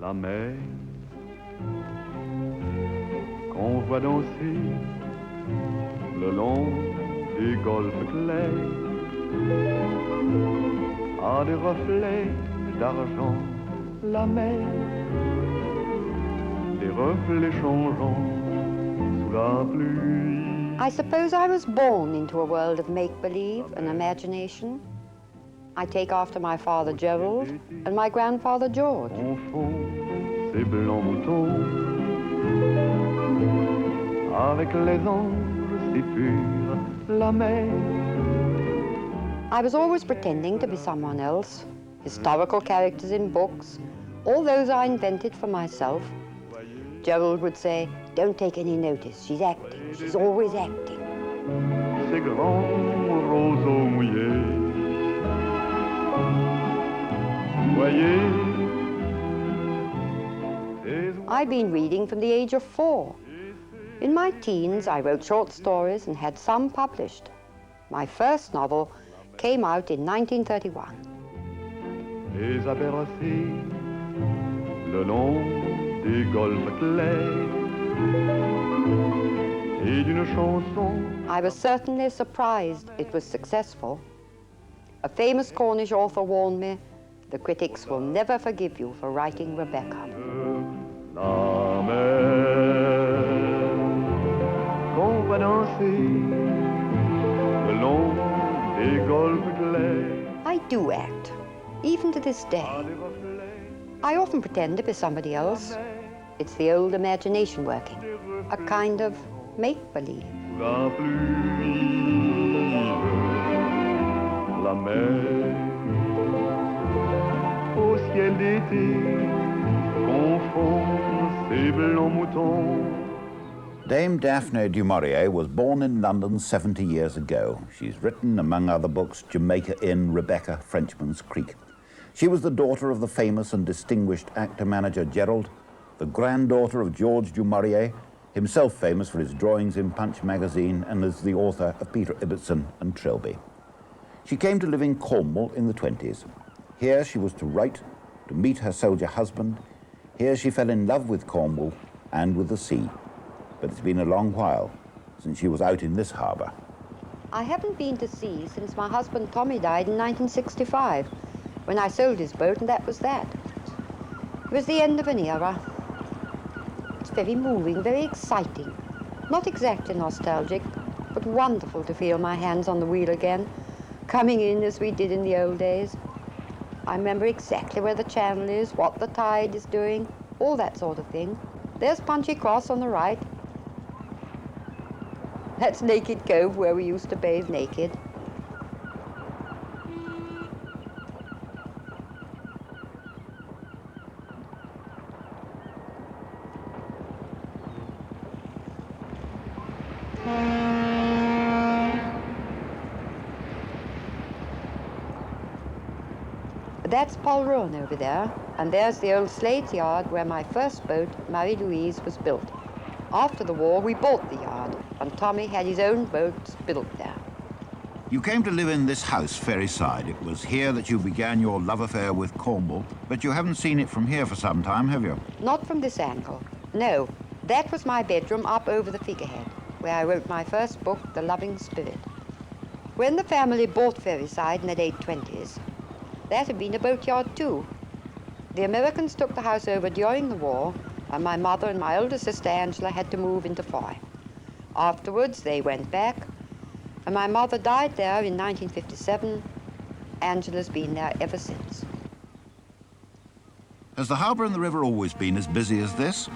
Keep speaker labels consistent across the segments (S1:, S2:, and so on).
S1: La mer qu'on voit danser le long des golfes clairs a des reflets d'argent. La mer, des reflets changeants sous la pluie.
S2: I suppose I was born into a world of make-believe and imagination. I take after my father Gerald and my grandfather George.
S1: Ces blancs moutons avec les anges si purs, la mer.
S2: I was always pretending to be someone else. Historical characters in books, all those I invented for myself. Gerald would say, "Don't take any notice, she's acting, she's always acting."
S1: Ces grands roseaux mouillés, voyez.
S2: I've been reading from the age of 4. In my teens, I wrote short stories and had some published. My first novel came out in 1931.
S1: Les aberracés, le long des golfes clairs, et d'une chanson.
S2: I was certainly surprised it was successful. A famous Cornish author warned me, "The critics will never forgive you for writing Rebecca."
S1: La mer qu'on va danser le long des golfes clairs.
S2: I do act, even to this day. I often pretend to be somebody else. It's the old imagination working, a kind of make-believe.
S1: La pluie, la mer, au ciel d'été, confond ces blancs moutons.
S3: Dame Daphne du Maurier was born in London 70 years ago. She's written, among other books, Jamaica Inn, Rebecca, Frenchman's Creek. She was the daughter of the famous and distinguished actor-manager Gerald, the granddaughter of George du Maurier, himself famous for his drawings in Punch magazine and as the author of Peter Ibbotson and Trilby. She came to live in Cornwall in the 20s. Here she was to write, to meet her soldier husband. Here she fell in love with Cornwall and with the sea. But it's been a long while since she was out in this harbour.
S2: I haven't been to sea since my husband Tommy died in 1965, when I sold his boat, and that was that. It was the end of an era. It's very moving, very exciting. Not exactly nostalgic, but wonderful to feel my hands on the wheel again, coming in as we did in the old days. I remember exactly where the channel is, what the tide is doing, all that sort of thing. There's Punchy Cross on the right. That's Naked Cove, where we used to bathe naked. That's Polruan over there, and there's the old slate yard where my first boat, Marie Louise, was built. After the war, we bought the yard, and Tommy had his own boats built there.
S3: You came to live in this house, Ferryside. It was here that you began your love affair with Cornwall, but you haven't seen it from here for some time, have you?
S2: Not from this angle. No, that was my bedroom up over the figurehead, where I wrote my first book, The Loving Spirit. When the family bought Ferryside in the late 20s, that had been a boatyard too. The Americans took the house over during the war, and my mother and my older sister Angela had to move into Foy. Afterwards, they went back, and my mother died there in 1957. Angela's been there ever since.
S3: Has the harbour and the river always been as busy as this?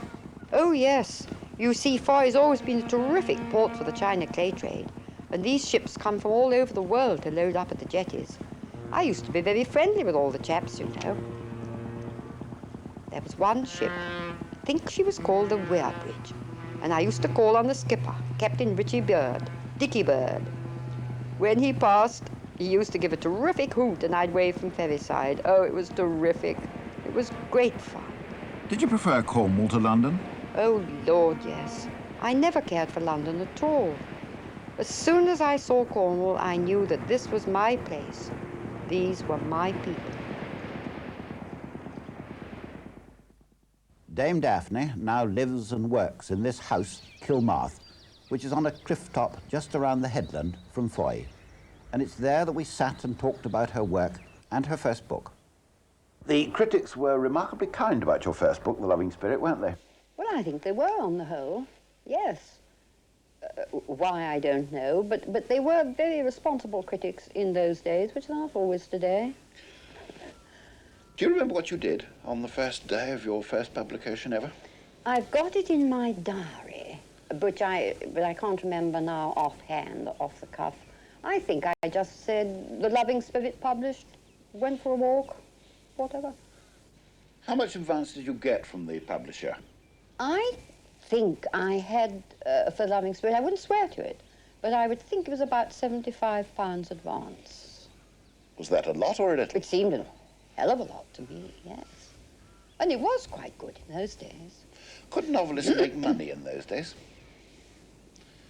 S2: Oh, yes. You see, Foy has always been a terrific port for the China clay trade, and these ships come from all over the world to load up at the jetties. I used to be very friendly with all the chaps, you know. There was one ship, I think she was called the Weirbridge, and I used to call on the skipper, Captain Richie Bird, Dickie Bird. When he passed, he used to give a terrific hoot, and I'd wave from Ferryside. Oh, it was terrific. It was great fun.
S3: Did you prefer Cornwall to London?
S2: Oh, Lord, yes. I never cared for London at all. As soon as I saw Cornwall, I knew that this was my place. These were my people.
S3: Dame Daphne now lives and works in this house, Kilmarth, which is on a cliff top just around the headland from Foy. And it's there that we sat and talked about her work and her first book. The critics were remarkably kind about your first book, The Loving Spirit, weren't they?
S2: Well, I think they were on the whole, yes. Why, I don't know, but they were very responsible critics in those days, which are not always today.
S3: Do you remember what you did on the first day of your first publication ever?
S2: I've got it in my diary, but I can't remember now offhand, off the cuff. I think I just said, The Loving Spirit published, went for a walk, whatever.
S3: How much advance did you get from the publisher?
S2: I think I had, for Loving Spirit, I wouldn't swear to it, but I would think it was about £75 advance.
S3: Was that a lot or a little?
S2: It seemed a hell of a lot to me, yes. And it was quite good in those days.
S3: Could novelists make money in those days?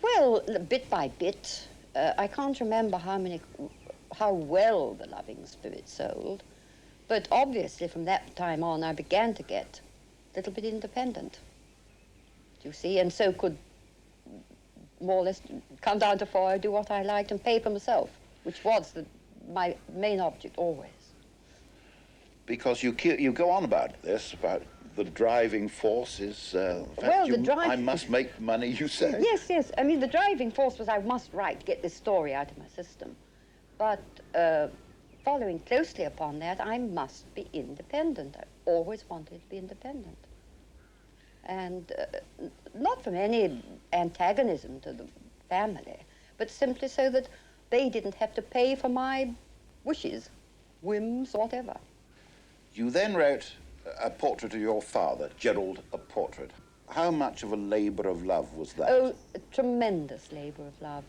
S2: Well, bit by bit. I can't remember how well The Loving Spirit sold, but obviously from that time on I began to get a little bit independent. You see, and so could more or less come down to Foy, do what I liked, and pay for myself, which was my main object always.
S3: Because you go on about this, about the driving force is, I must make money, you say?
S2: Yes. I mean, the driving force was I must write, get this story out of my system. But following closely upon that, I must be independent. I always wanted to be independent. And not from any antagonism to the family, but simply so that they didn't have to pay for my wishes, whims, whatever.
S3: You then wrote a portrait of your father, Gerald, a portrait. How much of a labour of love was that?
S2: Oh, a tremendous labour of love.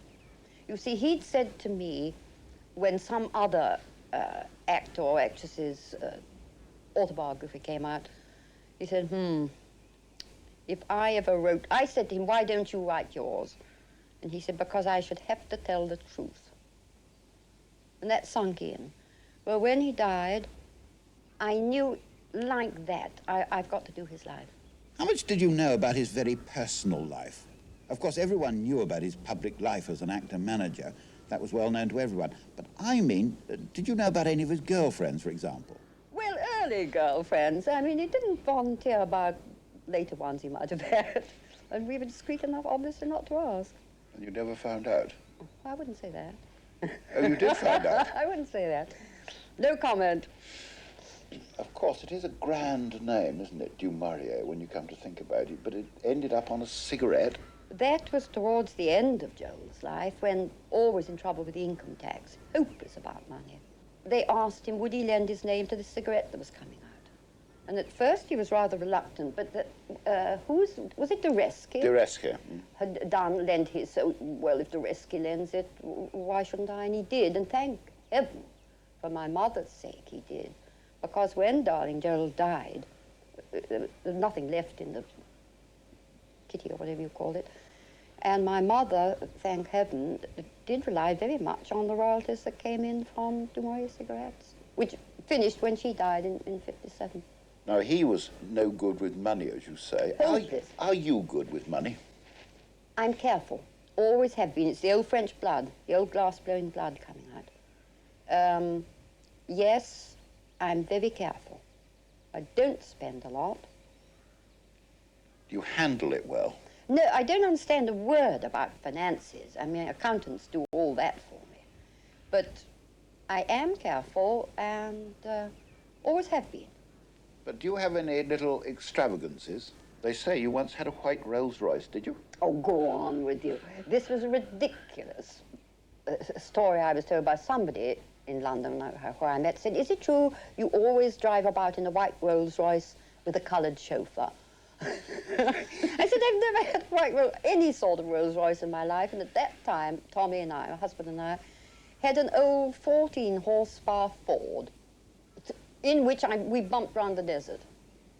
S2: You see, he'd said to me, when some other actor or actress's autobiography came out, he said, if I ever wrote, I said to him, why don't you write yours? And he said, because I should have to tell the truth. And that sunk in. Well, when he died, I knew like that, I've got to do his life.
S3: How much did you know about his very personal life? Of course, everyone knew about his public life as an actor-manager. That was well known to everyone. But I mean, did you know about any of his girlfriends, for example?
S2: Well, early girlfriends. I mean, he didn't volunteer about later ones he might have had. And we were discreet enough, obviously, not to ask.
S3: And you never found out?
S2: I wouldn't say that.
S3: Oh, you did find out?
S2: I wouldn't say that. No comment.
S3: Of course, it is a grand name, isn't it, du Maurier, when you come to think about it, but it ended up on a cigarette.
S2: That was towards the end of Joel's life, when always in trouble with the income tax, hopeless about money. They asked him would he lend his name to the cigarette that was coming out. And at first he was rather reluctant, but was it Dureski?
S3: Dureski.
S2: Had lent his, so, well, if Dureski lends it, why shouldn't I? And he did, and thank heaven, for my mother's sake he did. Because when darling Gerald died, there was nothing left in the kitty or whatever you called it. And my mother, thank heaven, did rely very much on the royalties that came in from du Maurier cigarettes, which finished when she died in 57.
S3: Now, he was no good with money, as you say. Are you good with money?
S2: I'm careful. Always have been. It's the old French blood, the old glass-blowing blood coming out. Yes, I'm very careful. I don't spend a lot.
S3: Do you handle it well?
S2: No, I don't understand a word about finances. I mean, accountants do all that for me. But I am careful and always have been.
S3: But do you have any little extravagances? They say you once had a white Rolls Royce, did you?
S2: Oh, go on with you. This was a ridiculous story I was told by somebody in London where I met. Said, is it true you always drive about in a white Rolls Royce with a coloured chauffeur? I said, I've never had any sort of Rolls Royce in my life. And at that time, Tommy and I, my husband and I, had an old 14-horsepower Ford in which we bumped round the desert.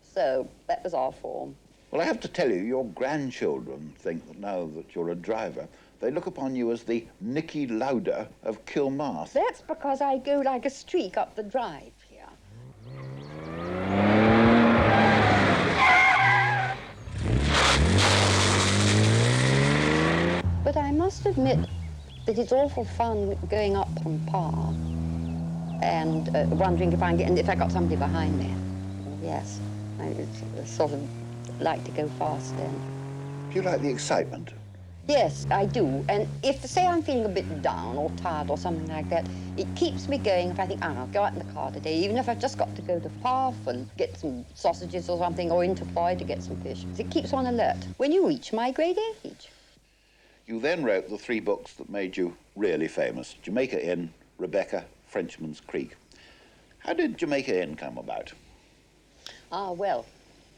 S2: So that was our form.
S3: Well, I have to tell you, your grandchildren think that now that you're a driver, they look upon you as the Nicky Lauda of Kilmarth.
S2: That's because I go like a streak up the drive here. But I must admit that it's awful fun going up on par and wondering if I got somebody behind me. Yes, I sort of like to go fast then.
S3: Do you like the excitement?
S2: Yes, I do. And if, say, I'm feeling a bit down or tired or something like that, it keeps me going if I think, I'll go out in the car today, even if I've just got to go to Farf and get some sausages or something, or into Foy to get some fish. It keeps one alert when you reach my great age.
S3: You then wrote the 3 books that made you really famous: Jamaica Inn, Rebecca, Frenchman's Creek. How did Jamaica Inn come about?
S2: Well,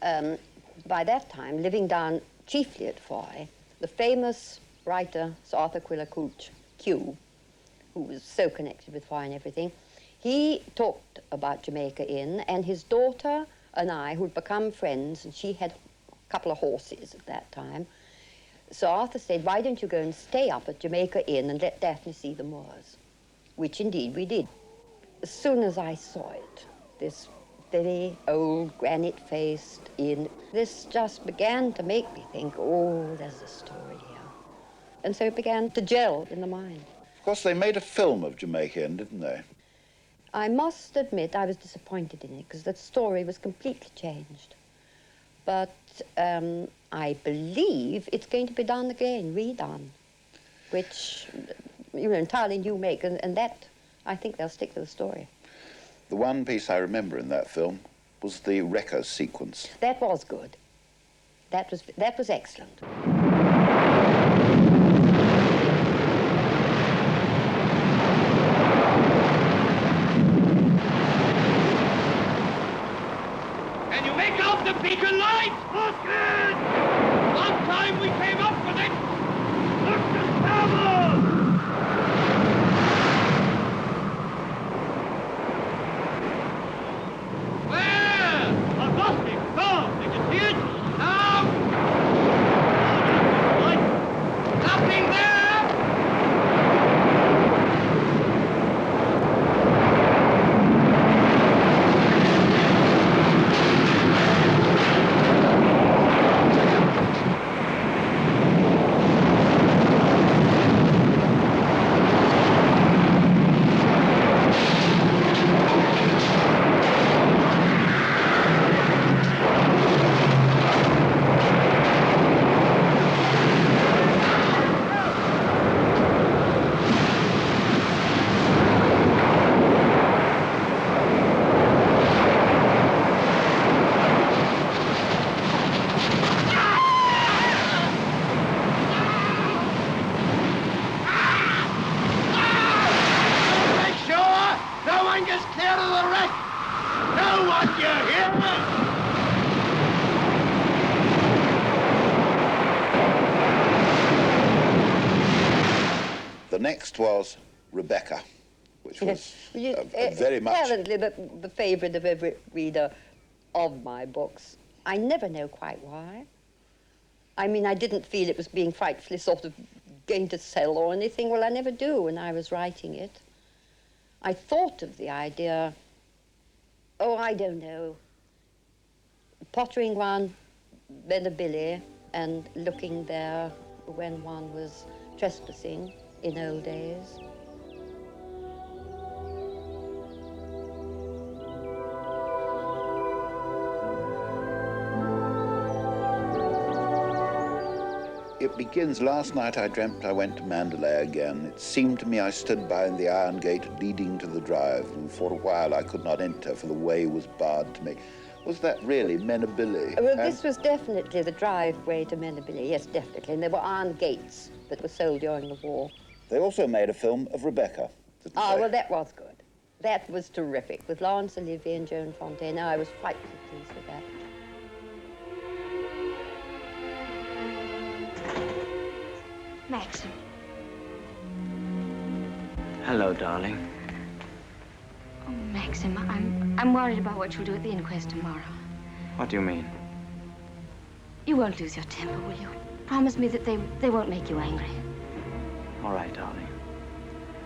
S2: by that time, living down chiefly at Foy, the famous writer Sir Arthur Quiller Couch, Q, who was so connected with Foy and everything, he talked about Jamaica Inn, and his daughter and I, who'd become friends, and she had a couple of horses at that time, Sir Arthur said, why don't you go and stay up at Jamaica Inn and let Daphne see the moors? Which indeed we did. As soon as I saw it, this very old granite-faced inn, this just began to make me think, oh, there's a story here. And so it began to gel in the mind.
S3: Of course, they made a film of Jamaica Inn, didn't they?
S2: I must admit I was disappointed in it because the story was completely changed. But I believe it's going to be done again, redone, which, you know, entirely new make, and that, I think they'll stick to the story.
S3: The one piece I remember in that film was the wrecker sequence.
S2: That was good. That was excellent.
S4: Can you make out the beacon light? Good. One time we came up with it. Look to starboard!
S3: The next was Rebecca, which was very much...
S2: Apparently the favourite of every reader of my books. I never know quite why. I mean, I didn't feel it was being frightfully sort of going to sell or anything. Well, I never do when I was writing it. I thought of the idea, oh, I don't know, pottering round Bennebilly and looking there when one was trespassing in old days.
S3: It begins, last night I dreamt I went to Mandalay again. It seemed to me I stood by the iron gate leading to the drive, and for a while I could not enter, for the way was barred to me. Was that really Mennebilly?
S2: Well, this was definitely the driveway to Mennebilly, yes, definitely. And there were iron gates that were sold during the war.
S3: They also made a film of Rebecca.
S2: Well, that was good. That was terrific, with Laurence Olivier and Joan Fontaine. I was frightfully pleased with that.
S5: Maxim.
S6: Hello, darling.
S5: Oh, Maxim, I'm worried about what you'll do at the inquest tomorrow.
S6: What do you mean?
S5: You won't lose your temper, will you? Promise me that they won't make you angry.
S6: All right, darling.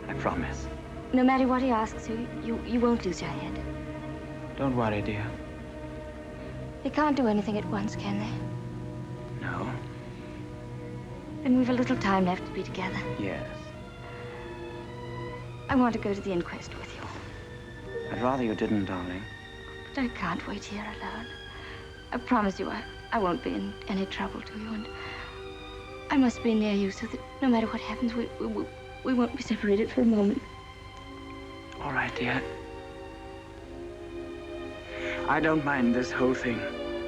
S6: I promise.
S5: No matter what he asks you won't lose your head.
S6: Don't worry, dear.
S5: They can't do anything at once, can they?
S6: No.
S5: Then we've a little time left to be together.
S6: Yes.
S5: I want to go to the inquest with you.
S6: I'd rather you didn't, darling.
S5: But I can't wait here alone. I promise you I won't be in any trouble to you, and I must be near you so that no matter what happens, we won't be separated for a moment.
S6: All right, dear. I don't mind this whole thing,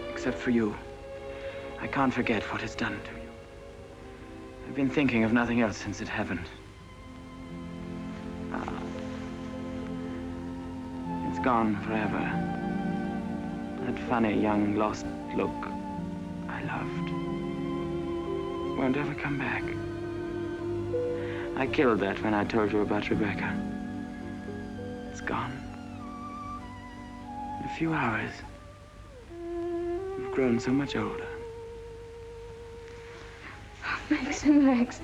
S6: except for you. I can't forget what it's done to you. I've been thinking of nothing else since it happened. It's gone forever. That funny, young, lost look I loved won't ever come back. I killed that when I told you about Rebecca. It's gone. In a few hours, you've grown so much older.
S5: Max.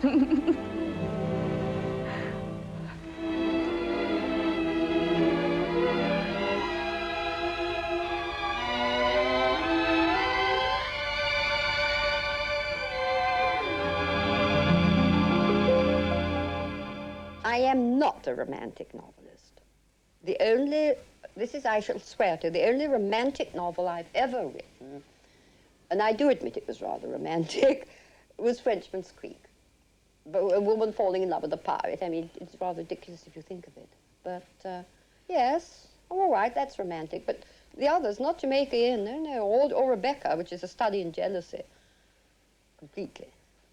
S2: I am not a romantic novelist. I shall swear to, the only romantic novel I've ever written, and I do admit it was rather romantic, was Frenchman's Creek. But a woman falling in love with a pirate. I mean, it's rather ridiculous if you think of it. But, yes, all right, that's romantic. But the others, not Jamaica Inn, no, or Rebecca, which is a study in jealousy. Completely.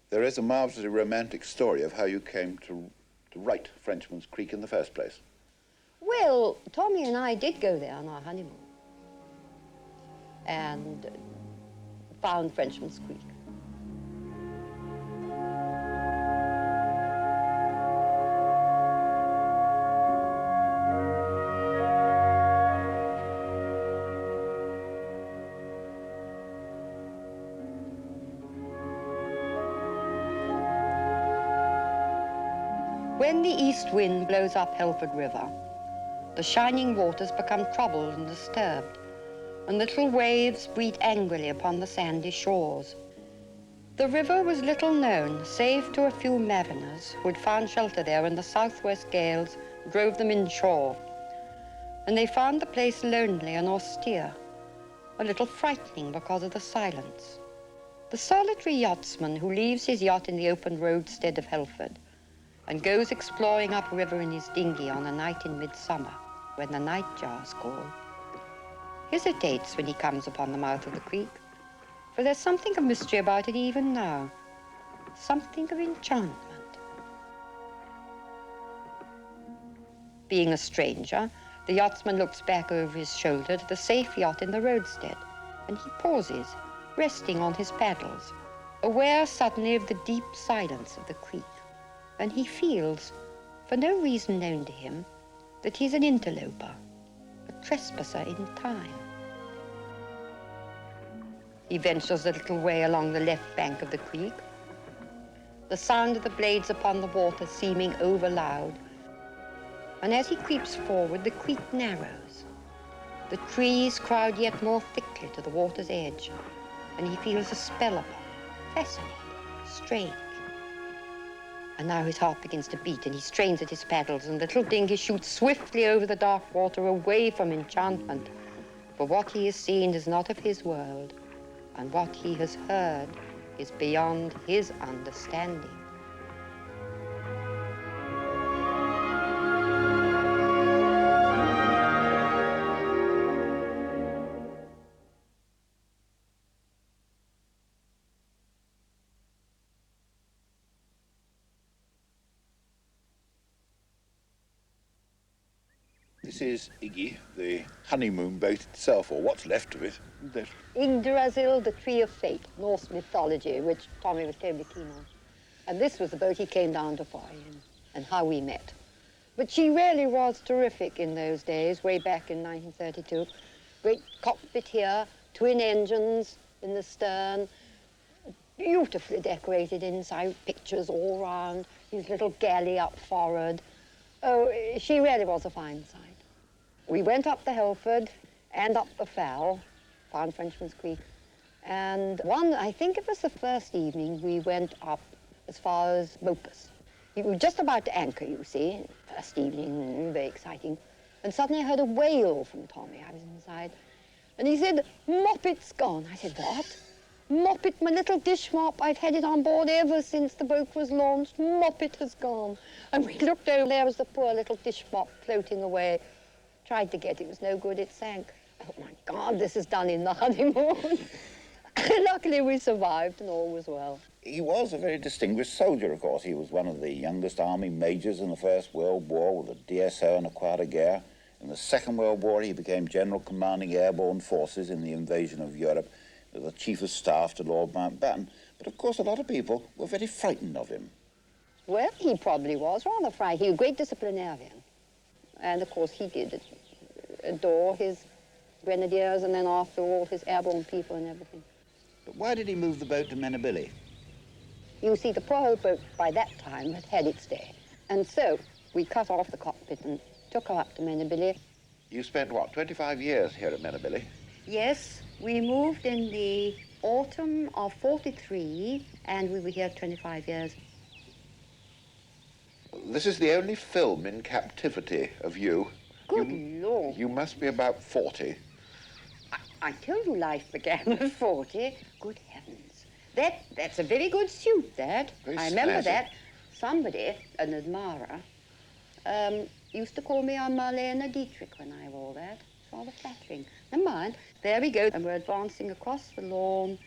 S3: There is a marvelously romantic story of how you came to write Frenchman's Creek in the first place.
S2: Well, Tommy and I did go there on our honeymoon and found Frenchman's Creek. When the east wind blows up Helford River, the shining waters become troubled and disturbed, and little waves beat angrily upon the sandy shores. The river was little known, save to a few mariners who had found shelter there when the southwest gales drove them inshore, and they found the place lonely and austere, a little frightening because of the silence. The solitary yachtsman who leaves his yacht in the open roadstead of Helford and goes exploring upriver in his dinghy on a night in midsummer, when the night jars call, hesitates when he comes upon the mouth of the creek, for there's something of mystery about it even now, something of enchantment. Being a stranger, the yachtsman looks back over his shoulder to the safe yacht in the roadstead, and he pauses, resting on his paddles, aware suddenly of the deep silence of the creek. And he feels, for no reason known to him, that he's an interloper, a trespasser in time. He ventures a little way along the left bank of the creek, the sound of the blades upon the water seeming over loud. And as he creeps forward, the creek narrows. The trees crowd yet more thickly to the water's edge, and he feels a spell upon him, fascinating, strange. And now his heart begins to beat, and he strains at his paddles, and the little dinghy shoots swiftly over the dark water away from enchantment. For what he has seen is not of his world, and what he has heard is beyond his understanding.
S3: This is Iggy, the honeymoon boat itself, or what's left of it.
S2: Yggdrasil, the Tree of Fate, Norse mythology, which Tommy was terribly keen on. And this was the boat he came down to find, and how we met. But she really was terrific in those days, way back in 1932. Great cockpit here, twin engines in the stern, beautifully decorated inside, pictures all round, his little galley up forward. Oh, she really was a fine sight. We went up the Helford and up the Fell, found Frenchman's Creek. And I think it was the first evening, we went up as far as Mopus. We were just about to anchor, you see, first evening, very exciting. And suddenly I heard a wail from Tommy. I was inside. And he said, "Moppet's gone." I said, "What?" "Moppet, my little dish mop. I've had it on board ever since the boat was launched. Moppet has gone." And we looked over, there was the poor little dish mop floating away. Tried to get it, was no good, it sank. Oh my God, this is done in the honeymoon. Luckily we survived and all was well.
S3: He was a very distinguished soldier, of course. He was one of the youngest army majors in the First World War with a DSO and a Croix de Guerre. In the Second World War, he became General Commanding Airborne Forces in the invasion of Europe, as the Chief of Staff to Lord Mountbatten. But of course, a lot of people were very frightened of him.
S2: Well, he probably was rather frightened. He was a great disciplinarian. And of course, he did adore his grenadiers and then after all his airborne people and everything.
S3: But why did he move the boat to Menabili?
S2: You see, the poor old boat by that time had had its day. And so we cut off the cockpit and took her up to Menabili.
S3: You spent, what, 25 years here at Menabili?
S2: Yes, we moved in the autumn of '43, and we were here 25 years.
S7: This is the only film in captivity of you.
S2: Good Lord.
S7: You must be about 40.
S2: I told you life began at 40. Good heavens. That's a very good suit, that.
S7: Very
S2: I remember
S7: snazzy.
S2: that. Somebody, an admirer, used to call me a Marlene Dietrich when I wore that. It's rather flattering. Never mind. There we go. And we're advancing across the lawn.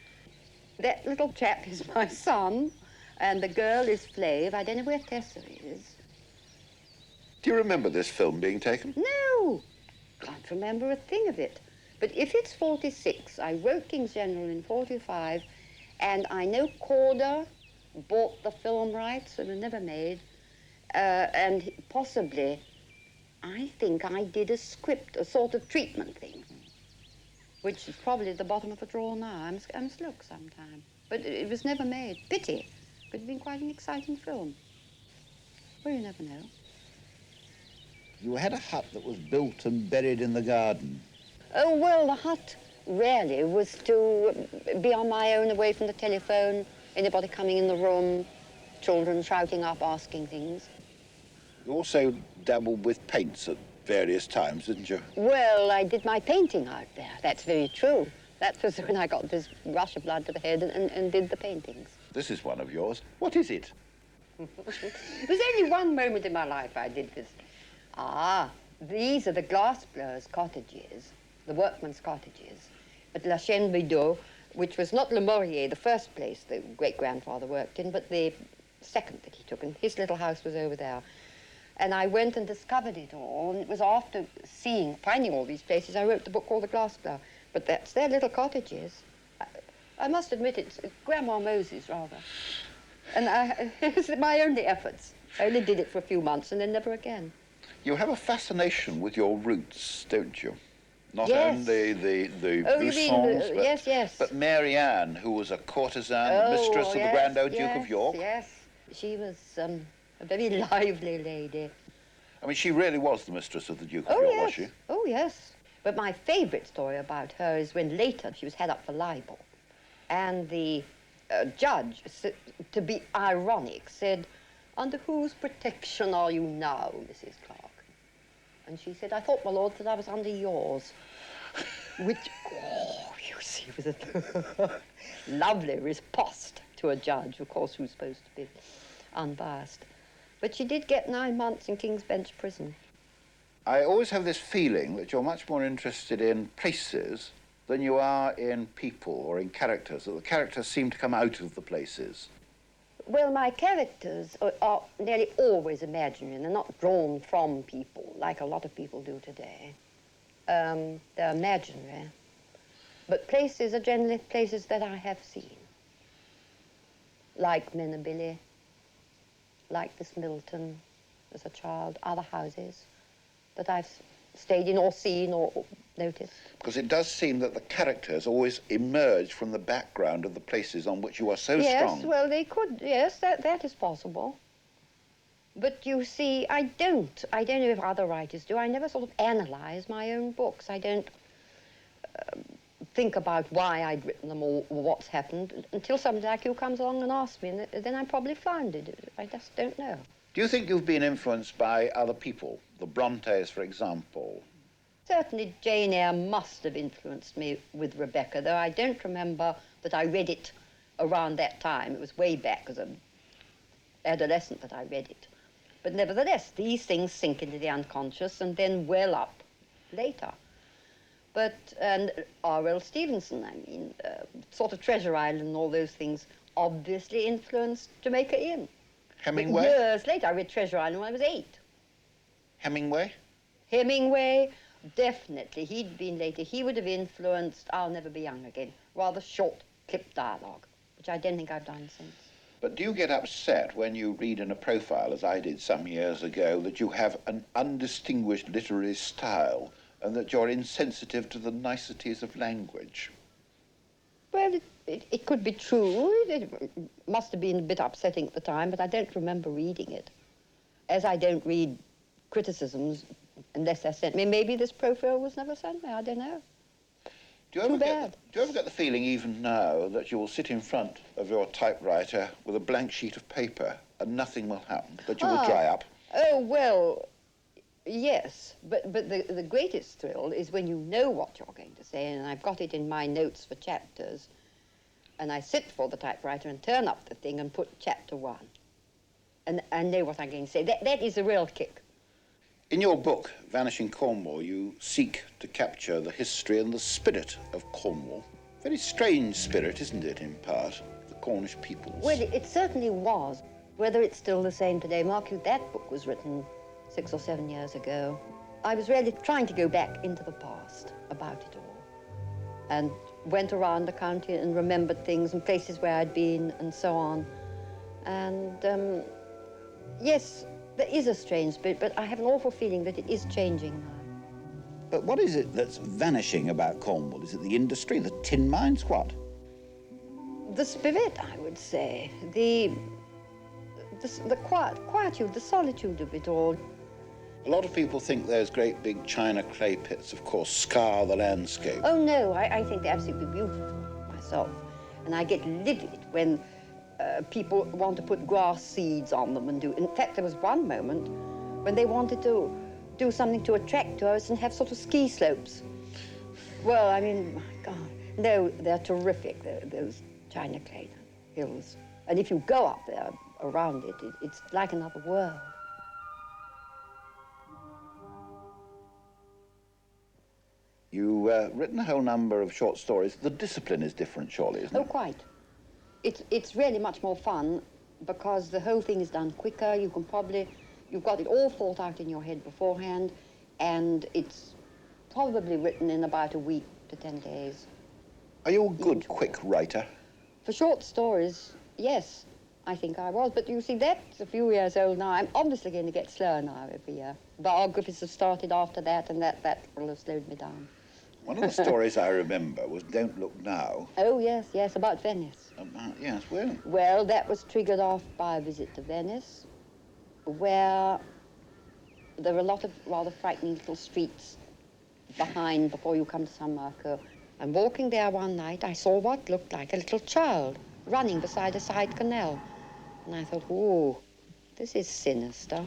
S2: That little chap is my son, and the girl is Flav. I don't know where Tessa is.
S7: Do you remember this film being taken?
S2: No, can't remember a thing of it. But if it's 46, I wrote King's General in 45, and I know Corder bought the film rights and were never made, and possibly, I think I did a script, a sort of treatment thing, which is probably at the bottom of a drawer now. I must look sometime. But it was never made. Pity. It would have been quite an exciting film. Well, you never know.
S3: You had a hut that was built and buried in the garden.
S2: Oh, well, the hut really was to be on my own, away from the telephone, anybody coming in the room, children shouting up, asking things.
S7: You also dabbled with paints at various times, didn't you?
S2: Well, I did my painting out there. That's very true. That was when I got this rush of blood to the head and did the paintings.
S7: This is one of yours. What is it?
S2: There's only one moment in my life I did this. Ah, these are the glassblowers' cottages, the workmen's cottages, at La Chaîne-Bideau, which was not Le Maurier, the first place the great-grandfather worked in, but the second that he took, and his little house was over there. And I went and discovered it all, and it was after finding all these places, I wrote the book called The Glassblower. But that's their little cottages. I must admit it's Grandma Moses, rather. And it's my only efforts. I only did it for a few months and then never again.
S7: You have a fascination with your roots, don't you? Not
S2: Yes.
S7: only the
S2: Oh, you mean,
S7: Boussons, but,
S2: yes, yes.
S7: but Mary Ann, who was a courtesan, the mistress of the Grand Old Duke of York.
S2: Yes, she was a very lively lady.
S7: I mean, she really was the mistress of the Duke of
S2: Oh,
S7: York,
S2: yes.
S7: was she?
S2: Oh, yes. But my favourite story about her is when later she was held up for libel. And the judge, to be ironic, said, "Under whose protection are you now, Mrs. Clark?" And she said, "I thought, my lord, that I was under yours." Which, oh, you see, was a lovely riposte to a judge, of course, who's supposed to be unbiased. But she did get 9 months in King's Bench prison.
S7: I always have this feeling that you're much more interested in places than you are in people or in characters, that the characters seem to come out of the places.
S2: Well, my characters are nearly always imaginary. They're not drawn from people, like a lot of people do today. They're imaginary. But places are generally places that I have seen. Like Menabili, like this Milton as a child, other houses that I've stayed in or seen or noticed.
S7: Because it does seem that the characters always emerge from the background of the places on which you are so strong.
S2: Yes, well, they could, yes, that is possible. But you see, I don't know if other writers do. I never sort of analyze my own books. I don't think about why I'd written them or what's happened until somebody like you comes along and asks me, and then I probably found it. I just don't know.
S7: Do you think you've been influenced by other people? The Brontes, for example?
S2: Certainly Jane Eyre must have influenced me with Rebecca, though I don't remember that I read it around that time. It was way back as an adolescent that I read it. But nevertheless, these things sink into the unconscious and then well up later. But, and R.L. Stevenson, I mean, sort of Treasure Island and all those things obviously influenced Jamaica Inn.
S7: Hemingway?
S2: But years later, I read Treasure Island when I was 8.
S7: Hemingway?
S2: Hemingway, definitely. He'd been later. He would have influenced I'll Never Be Young Again. Rather short, clipped dialogue, which I don't think I've done since.
S7: But do you get upset when you read in a profile, as I did some years ago, that you have an undistinguished literary style and that you're insensitive to the niceties of language?
S2: Well, it could be true. It must have been a bit upsetting at the time, but I don't remember reading it. As I don't read criticisms unless they're sent me. Maybe this profile was never sent me, I don't know.
S7: Do you ever get the feeling, even now, that you will sit in front of your typewriter with a blank sheet of paper and nothing will happen, that you will dry up?
S2: Oh, well, yes, but the greatest thrill is when you know what you're going to say, and I've got it in my notes for chapters, and I sit before the typewriter and turn up the thing and put chapter 1, and I know what I'm going to say. That is a real kick.
S7: In your book, Vanishing Cornwall, you seek to capture the history and the spirit of Cornwall. Very strange spirit, isn't it, in part, the Cornish peoples?
S2: Well, it certainly was. Whether it's still the same today, mark you, that book was written 6 or 7 years ago. I was really trying to go back into the past about it all, and went around the country and remembered things and places where I'd been and so on. And yes, there is a strange spirit, but I have an awful feeling that it is changing now.
S3: But what is it that's vanishing about Cornwall? Is it the industry, the tin mines, what?
S2: The spirit, I would say. The quietude, the solitude of it all.
S7: A lot of people think those great big china clay pits, of course, scar the landscape.
S2: Oh, no, I think they're absolutely beautiful myself. And I get livid when people want to put grass seeds on them and do. In fact, there was one moment when they wanted to do something to attract tourists and have sort of ski slopes. Well, I mean, my God. No, they're terrific, those china clay hills. And if you go up there around it, it's like another world.
S7: You've written a whole number of short stories. The discipline is different, surely, isn't it?
S2: Oh, quite. It's really much more fun because the whole thing is done quicker. You've got it all thought out in your head beforehand, and it's probably written in about a week to 10 days.
S7: Are you a good, quick writer?
S2: For short stories, yes, I think I was. But you see, that's a few years old now. I'm obviously going to get slower now every year. Biographies have started after that, and that will have slowed me down.
S7: One of the stories I remember was Don't Look Now.
S2: Oh, yes, about Venice.
S7: Yes, well.
S2: Well, that was triggered off by a visit to Venice, where there were a lot of rather frightening little streets before you come to San Marco. And walking there one night, I saw what looked like a little child running beside a side canal. And I thought, ooh, this is sinister.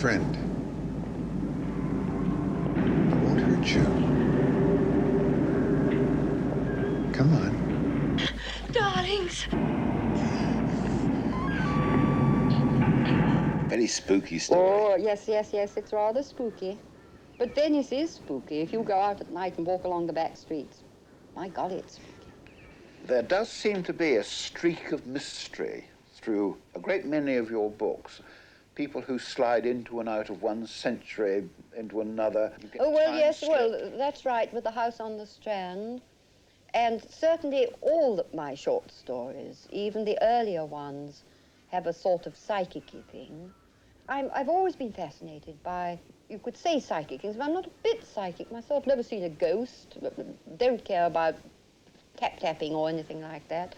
S8: friend. I won't hurt you. Come on.
S5: Darlings.
S7: Very spooky story.
S2: Oh, yes, yes, yes, it's rather spooky. But Venice is spooky if you go out at night and walk along the back streets. My golly, it's spooky.
S7: There does seem to be a streak of mystery through a great many of your books. People who slide into and out of one century into another.
S2: Oh, well, yes, well, that's right, with the House on the Strand. And certainly all of my short stories, even the earlier ones, have a sort of psychic-y thing. I've always been fascinated by, you could say psychic things, but I'm not a bit psychic myself. Never seen a ghost, don't care about tap-tapping or anything like that.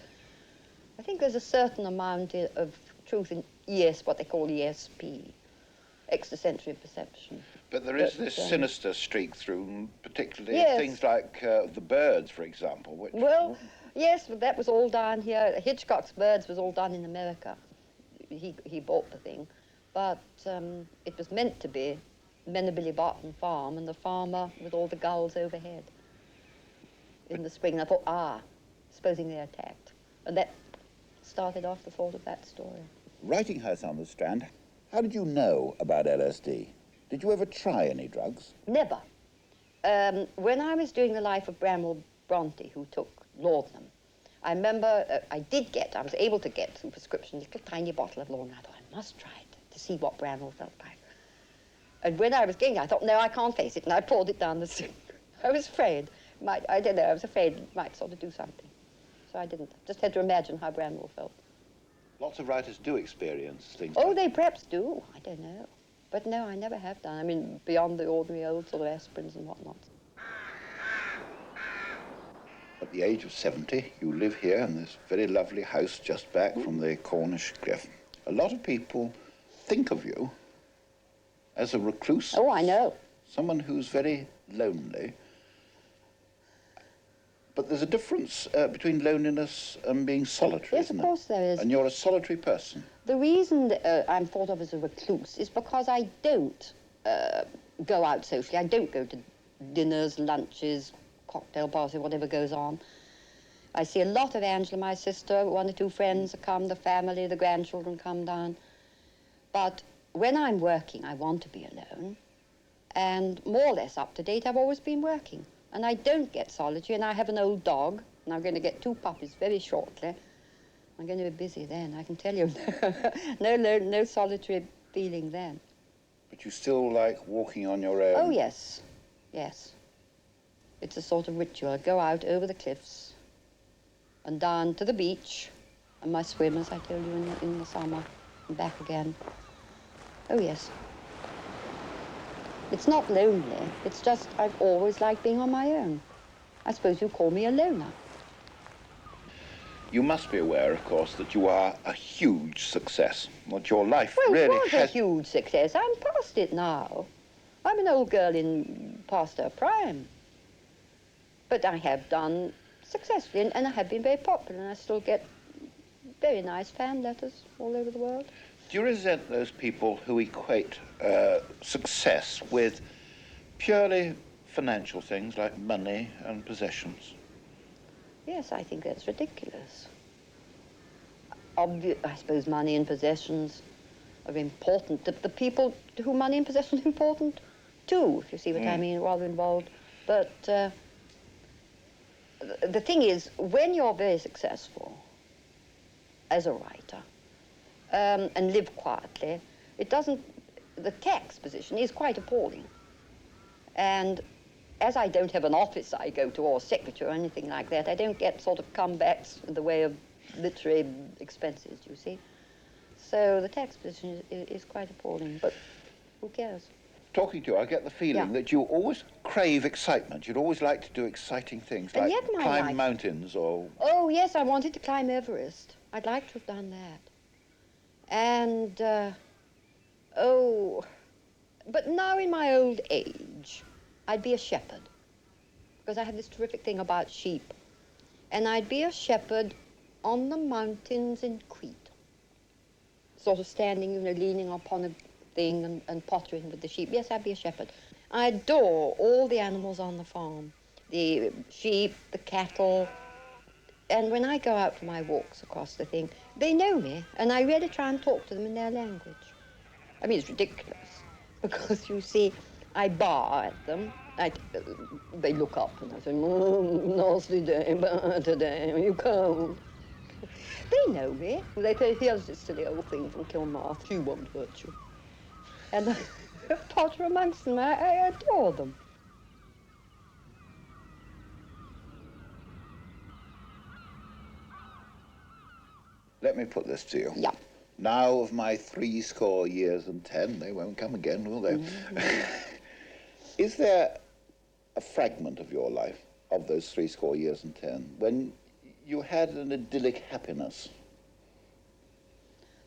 S2: I think there's a certain amount of truth in ES, what they call ESP, extrasensory perception.
S7: But there is this sinister streak through, particularly
S2: yes.
S7: things like the birds, for example. Which...
S2: Well, yes, but that was all done here. Hitchcock's Birds was all done in America. He bought the thing. But it was meant to be Mennebilly Barton Farm and the farmer with all the gulls overhead in the spring. And I thought, supposing they attacked. And that started off the thought of that story.
S3: Writing House on the Strand, how did you know about LSD? Did you ever try any drugs?
S2: Never. When I was doing the life of Bramwell Bronte, who took laudanum, I remember I was able to get through prescription, a little tiny bottle of laudanum. I thought, I must try it to see what Bramwell felt like. And when I was getting it, I thought, no, I can't face it, and I poured it down the sink. I was afraid. I don't know, I was afraid it might sort of do something. So I didn't. Just had to imagine how Bramwell felt.
S7: Lots of writers do experience things.
S2: Oh, they perhaps do. I don't know. But no, I never have done. I mean, beyond the ordinary old sort of aspirins and whatnot.
S7: At the age of 70, you live here in this very lovely house just back from the Cornish cliff. A lot of people think of you as a recluse.
S2: Oh, I know.
S7: Someone who's very lonely. But there's a difference between loneliness and being solitary,
S2: yes,
S7: isn't
S2: of course there is.
S7: And you're a solitary person.
S2: The reason that, I'm thought of as a recluse is because I don't go out socially. I don't go to dinners, lunches, cocktail parties, whatever goes on. I see a lot of Angela, my sister, one or two friends come, the family, the grandchildren come down. But when I'm working, I want to be alone. And more or less up to date, I've always been working. And I don't get solitary, and I have an old dog, and I'm going to get 2 puppies very shortly. I'm going to be busy then, I can tell you. No solitary feeling then.
S7: But you still like walking on your own?
S2: Oh, yes, yes. It's a sort of ritual. I go out over the cliffs and down to the beach, and my swim, as I told you, in the summer, and back again. Oh, yes. It's not lonely. It's just I've always liked being on my own. I suppose you call me a loner.
S7: You must be aware, of course, that you are a huge success. What your life really
S2: it was a huge success. I'm past it now. I'm an old girl past her prime. But I have done successfully, and I have been very popular, and I still get very nice fan letters all over the world.
S7: Do you resent those people who equate success with purely financial things like money and possessions?
S2: Yes, I think that's ridiculous. I suppose money and possessions are important. The people to whom money and possessions are important, too, if you see what I mean, rather involved. But the thing is, when you're very successful as a writer, and live quietly, the tax position is quite appalling. And as I don't have an office I go to, or a secretary or anything like that, I don't get sort of comebacks in the way of literary expenses, you see. So the tax position is quite appalling, but who cares?
S7: Talking to you, I get the feeling that you always crave excitement. You'd always like to do exciting things, like climb mountains or...
S2: Oh, yes, I wanted to climb Everest. I'd like to have done that. And, but now in my old age, I'd be a shepherd, because I have this terrific thing about sheep. And I'd be a shepherd on the mountains in Crete, sort of standing, leaning upon thing and pottering with the sheep. Yes, I'd be a shepherd. I adore all the animals on the farm, the sheep, the cattle. And when I go out for my walks across the thing, they know me, and I really try and talk to them in their language. I mean, it's ridiculous, because you see, I bar at them. They look up and I say, nasty day, bad day, you cold. They know me. They say, here's this silly old thing from Kilmarth, she won't hurt you. And I potter amongst them, I adore them.
S7: Let me put this to you.
S2: Yeah.
S7: Now of my 70 years and 10, they won't come again, will they? Is there a fragment of your life, of those 70 years and 10, when you had an idyllic happiness?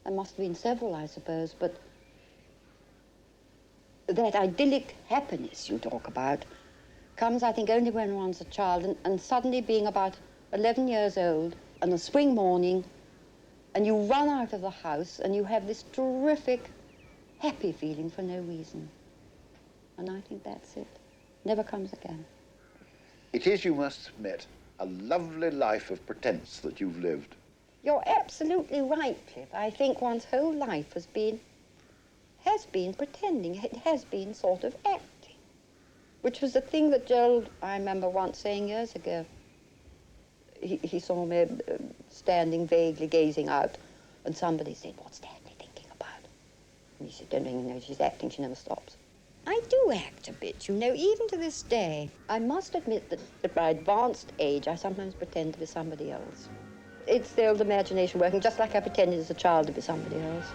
S2: There must have been several, I suppose, but that idyllic happiness you talk about comes, I think, only when one's a child, and suddenly being about 11 years old on a spring morning, and you run out of the house and you have this terrific, happy feeling for no reason. And I think that's it. Never comes again.
S7: It is, you must admit, a lovely life of pretense that you've lived.
S2: You're absolutely right, Cliff. I think one's whole life has been pretending. It has been sort of acting, which was the thing that Gerald, I remember once saying years ago. He saw me standing vaguely gazing out, and somebody said, "What's Daphne thinking about?" And he said, "Don't you know, she's acting, she never stops." I do act a bit, you know, even to this day. I must admit that at my advanced age, I sometimes pretend to be somebody else. It's the old imagination working, just like I pretended as a child to be somebody else.